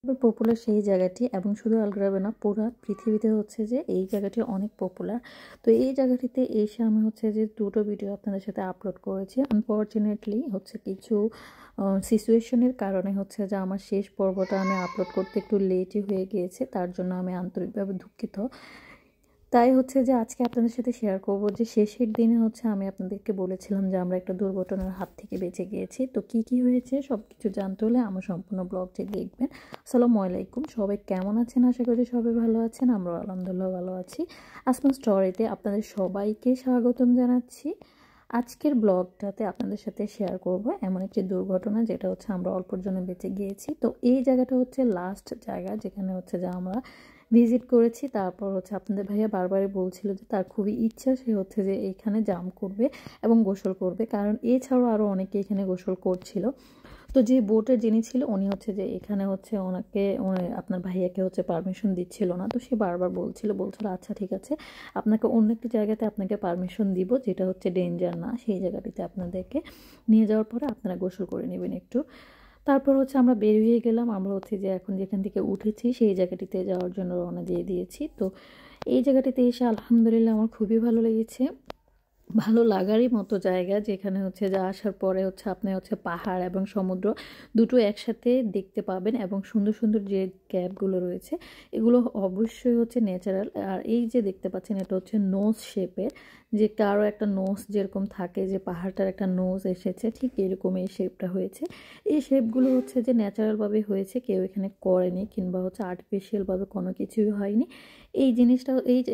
Popular সেই জায়গাটি এবং শুধু আলগ্রামে না পুরো পৃথিবীতে হচ্ছে যে এই জায়গাটি অনেক পপুলার। তো এই জায়গাটিতে এসে আমি হচ্ছে যে দুটো ভিডিও আপনাদের সাথে আপলোড করেছি। আনফর্চুনেটলি হচ্ছে কিছু সিচুয়েশনের কারণে হচ্ছে যে আমার শেষ পর্বটা আমি আপলোড করতে একটু লেটই হয়ে গিয়েছে, তার জন্য আমি আন্তরিকভাবে দুঃখিত। তাই হচ্ছে যে আজকে আপনাদের সাথে শেয়ার করব যে শেষের দিনে হচ্ছে আমি আপনাদেরকে বলেছিলাম যে আমরা একটা দুর্ঘটনার হাত থেকে বেঁচে গিয়েছি। তো কি হয়েছে সব কিছু জানতে হলে আমার সম্পূর্ণ ব্লগটি দেখবেন। আসসালামু আলাইকুম, সবাই কেমন আছেন? আশা করি সবাই ভালো আছেন, আমরা আলহামদুলিল্লাহ ভালো আছি। আসমা স্টোরিতে আপনাদের সবাইকে স্বাগতম জানাচ্ছি। আজকের ব্লগটাতে আপনাদের সাথে শেয়ার করব এমন একটি দুর্ঘটনা যেটা হচ্ছে আমরা অল্পর জন্য বেঁচে গিয়েছি। তো এই জায়গাটা হচ্ছে লাস্ট জায়গা যেখানে হচ্ছে যে আমরা ভিজিট করেছি। তারপর হচ্ছে আপনাদের ভাইয়া বারবারই বলছিল যে তার খুবই ইচ্ছা সে হচ্ছে যে এখানে জাম্প করবে এবং গোসল করবে, কারণ এছাড়াও আরও অনেকে এখানে গোসল করছিল। তো যে বোটের যিনি ছিল উনি হচ্ছে যে এখানে হচ্ছে ওনাকে আপনার ভাইয়াকে হচ্ছে পারমিশন দিচ্ছিল না। তো সে বারবার বলছিল আচ্ছা ঠিক আছে, আপনাকে অন্য একটি জায়গাতে আপনাকে পারমিশন দিব যেটা হচ্ছে ডেঞ্জার না, সেই জায়গাটিতে আপনাদেরকে নিয়ে যাওয়ার পরে আপনারা গোসল করে নেবেন একটু। তারপর হচ্ছে আমরা বের হয়ে গেলাম। আমরা হচ্ছে যে এখন যেখান থেকে উঠেছি সেই জায়গাটিতে যাওয়ার জন্য রওনা দিয়ে দিয়েছি। তো এই জায়গাটিতে এসে আলহামদুলিল্লাহ আমার খুবই ভালো লেগেছে, ভালো লাগারই মতো জায়গা, যেখানে হচ্ছে যে আসার পরে হচ্ছে আপনি হচ্ছে পাহাড় এবং সমুদ্র দুটো একসাথে দেখতে পাবেন এবং সুন্দর সুন্দর যে ক্যাবগুলো রয়েছে এগুলো অবশ্যই হচ্ছে ন্যাচারাল। আর এই যে দেখতে পাচ্ছেন এটা হচ্ছে নোজ শেপের, যে কারো একটা নোজ যেরকম থাকে যে পাহাড়টার একটা নোজ এসেছে ঠিক এরকম এই শেপটা হয়েছে। এই শেপগুলো হচ্ছে যে ন্যাচারালভাবে হয়েছে, কেউ এখানে করেনি কিংবা হচ্ছে আর্টিফিশিয়ালভাবে কোনো কিছুই হয়নি। এই জিনিসটা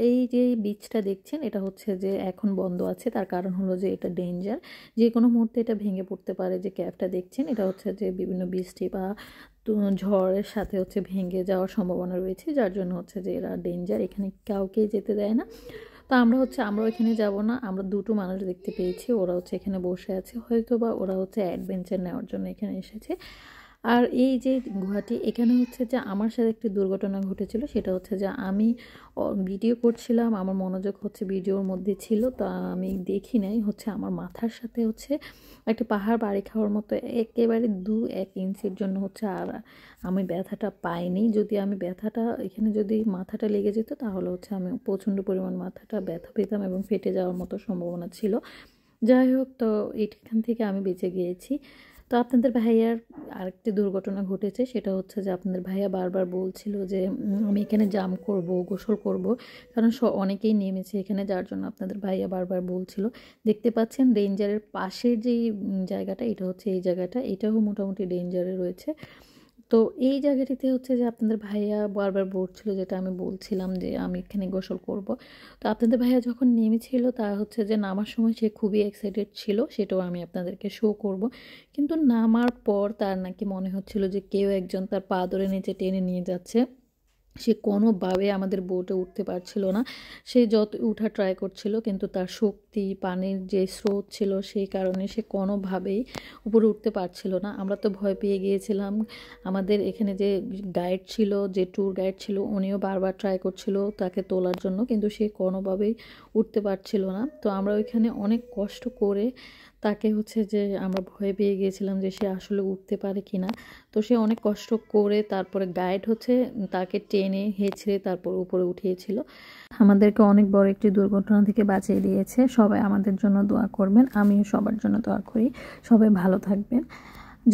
এই যে বীজটা দেখছেন এটা হচ্ছে যে এখন বন্ধ আছে, তার কারণ হলো যে এটা ডেঞ্জার, যে কোনো মুহূর্তে এটা ভেঙে পড়তে পারে। যে ক্যাবটা দেখছেন এটা হচ্ছে যে বিভিন্ন বৃষ্টি বা ঝড়ের সাথে হচ্ছে ভেঙে যাওয়ার সম্ভাবনা রয়েছে, যার জন্য হচ্ছে যে এরা ডেঞ্জার, এখানে কাউকেই যেতে দেয় না। তো আমরা এখানে যাব না। আমরা দুটো মানুষ দেখতে পেয়েছি, ওরা হচ্ছে এখানে বসে আছে, হয়তো বা ওরা হচ্ছে অ্যাডভেঞ্চার নেওয়ার জন্য এখানে এসেছে। আর এই যে গুহাটি, এখানে হচ্ছে যে আমার সাথে একটি দুর্ঘটনা ঘটেছিল। সেটা হচ্ছে যে আমি ভিডিও করছিলাম, আমার মনোযোগ হচ্ছে ভিডিওর মধ্যে ছিল, তো আমি দেখি নাই হচ্ছে আমার মাথার সাথে হচ্ছে একটা পাহাড় বাড়ি খাওয়ার মতো একেবারে 2-1 ইঞ্চির জন্য হচ্ছে আর আমি ব্যথাটা পাইনি। যদি আমি ব্যথাটা এখানে যদি মাথাটা লেগে যেত তাহলে হচ্ছে আমি প্রচণ্ড পরিমাণ মাথাটা ব্যথা পেতাম এবং ফেটে যাওয়ার মতো সম্ভাবনা ছিল। যাই হোক, তো এখান থেকে আমি বেঁচে গিয়েছি। তো আপনাদের ভাইয়ার আরেকটি দুর্ঘটনা ঘটেছে, সেটা হচ্ছে যে আপনাদের ভাইয়া বারবার বলছিল যে আমি এখানে জাম্প করব, গোসল করব, কারণ অনেকেই নেমেছে এখানে, যার জন্য আপনাদের ভাইয়া বারবার বলছিল। দেখতে পাচ্ছেন ডেঞ্জারের পাশের যেই জায়গাটা এটা হচ্ছে এই জায়গাটা, এটাও মোটামুটি ডেঞ্জারে রয়েছে। তো এই জায়গাটিতে হচ্ছে যে আপনাদের ভাইয়া বারবার বলছিল, যেটা আমি বলছিলাম যে আমি এখানে গোসল করব। তো আপনাদের ভাইয়া যখন নেমেছিল তা হচ্ছে যে নামার সময় সে খুবই এক্সাইটেড ছিল, সেটাও আমি আপনাদেরকে শো করব। কিন্তু নামার পর তার নাকি মনে হচ্ছিল যে কেউ একজন তার পা ধরে নিচে টেনে নিয়ে যাচ্ছে। সে কোনোভাবে আমাদের বোটে উঠতে পারছিল না। সে যত উঠা ট্রাই করছিল কিন্তু তার শক্তি, পানির যে স্রোত ছিল সেই কারণে সে কোনোভাবেই উপরে উঠতে পারছিল না। আমরা তো ভয় পেয়ে গিয়েছিলাম। আমাদের এখানে যে গাইড ছিল, যে ট্যুর গাইড ছিল, উনিও বারবার ট্রাই করছিল তাকে তোলার জন্য, কিন্তু সে কোনোভাবেই উঠতে পারছিল না। তো আমরা ওইখানে অনেক কষ্ট করে তাকে হচ্ছে যে আমরা ভয় পেয়ে গিয়েছিলাম যে সে আসলে উঠতে পারে কিনা। তো সে অনেক কষ্ট করে তারপরে গাইড হচ্ছে তাকে টেনে হেঁচড়ে তারপর উপরে উঠিয়েছিল। আমাদেরকে অনেক বড় একটি দুর্ঘটনা থেকে বাঁচিয়ে দিয়েছে। সবাই আমাদের জন্য দোয়া করবেন, আমিও সবার জন্য দোয়া করি। সবাই ভালো থাকবেন।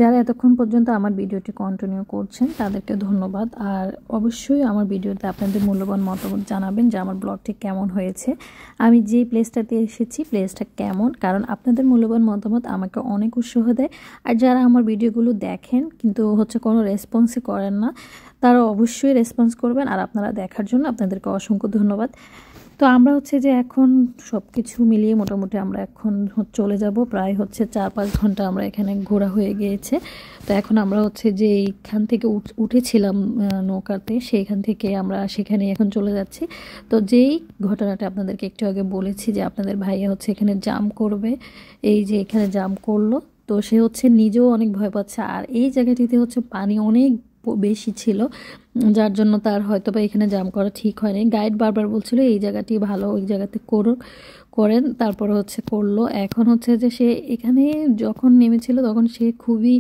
যারা এতক্ষণ পর্যন্ত আমার ভিডিওটি কন্টিনিউ করছেন তাদেরকে ধন্যবাদ। আর অবশ্যই আমার ভিডিওতে আপনাদের মূল্যবান মতামত জানাবেন যে আমার ব্লগটি কেমন হয়েছে, আমি যে প্লেসটাতে এসেছি প্লেসটা কেমন, কারণ আপনাদের মূল্যবান মতামত আমাকে অনেক উৎসাহ দেয়। আর যারা আমার ভিডিওগুলো দেখেন কিন্তু হচ্ছে কোনো রেসপন্সই করেন না, তারা অবশ্যই রেসপন্স করবেন। আর আপনারা দেখার জন্য আপনাদেরকে অসংখ্য ধন্যবাদ। তো আমরা হচ্ছে যে এখন সব কিছু মিলিয়ে মোটামুটি আমরা এখন চলে যাব, প্রায় হচ্ছে 4-5 ঘন্টা আমরা এখানে ঘোরা হয়ে গিয়েছে। তো এখন আমরা হচ্ছে যে এইখান থেকে উঠেছিলাম নৌকাতে, সেইখান থেকে আমরা সেখানে এখন চলে যাচ্ছি। তো যেই ঘটনাটা আপনাদেরকে একটু আগে বলেছি যে আপনাদের ভাইয়া হচ্ছে এখানে জাম্প করবে, এই যে এখানে জাম্প করলো, তো সে হচ্ছে নিজেও অনেক ভয় পাচ্ছে। আর এই জায়গাটিতে হচ্ছে পানি অনেক বেশি ছিল, যার জন্য তার হয়তো বা এখানে জাম করা ঠিক হয়নি। গাইড বারবার বলছিল এই জায়গাটি ভালো, ওই জায়গাতে করেন, তারপরে হচ্ছে করলো। এখন হচ্ছে যে সে এখানে যখন নেমেছিল তখন সে খুবই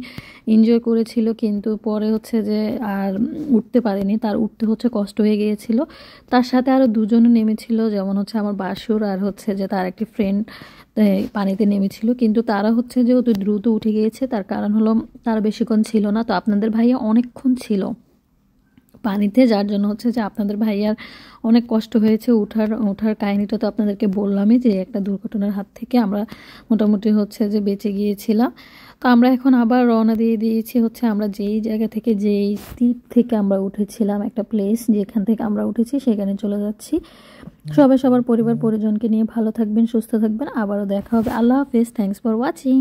এনজয় করেছিল, কিন্তু পরে হচ্ছে যে আর উঠতে পারেনি, তার উঠতে হচ্ছে কষ্ট হয়ে গিয়েছিল। তার সাথে আরও দুজনে নেমেছিল, যেমন হচ্ছে আমার বাসুর আর হচ্ছে যে তার একটি ফ্রেন্ড পানিতে নেমেছিল, কিন্তু তারা হচ্ছে যে অতি দ্রুত উঠে গিয়েছে। তার কারণ হলো তারা বেশিক্ষণ ছিল না, তো আপনাদের ভাইয়া অনেকক্ষণ ছিল পানিতে, যার জন্য হচ্ছে যে আপনাদের ভাইয়ার অনেক কষ্ট হয়েছে। ওঠার কাহিনিটা তো আপনাদেরকে বললামই, যে একটা দুর্ঘটনার হাত থেকে আমরা মোটামুটি হচ্ছে যে বেঁচে গিয়েছিলাম। তো আমরা এখন আবার রওনা দিয়ে দিয়েছি হচ্ছে আমরা যেই জায়গা থেকে, যেই দ্বীপ থেকে আমরা উঠেছিলাম, একটা প্লেস যেখান থেকে আমরা উঠেছি সেখানে চলে যাচ্ছি। সবাই সবার পরিবার পরিজনকে নিয়ে ভালো থাকবেন, সুস্থ থাকবেন, আবারও দেখা হবে। আল্লাহ হাফেজ, থ্যাংকস ফর ওয়াচিং।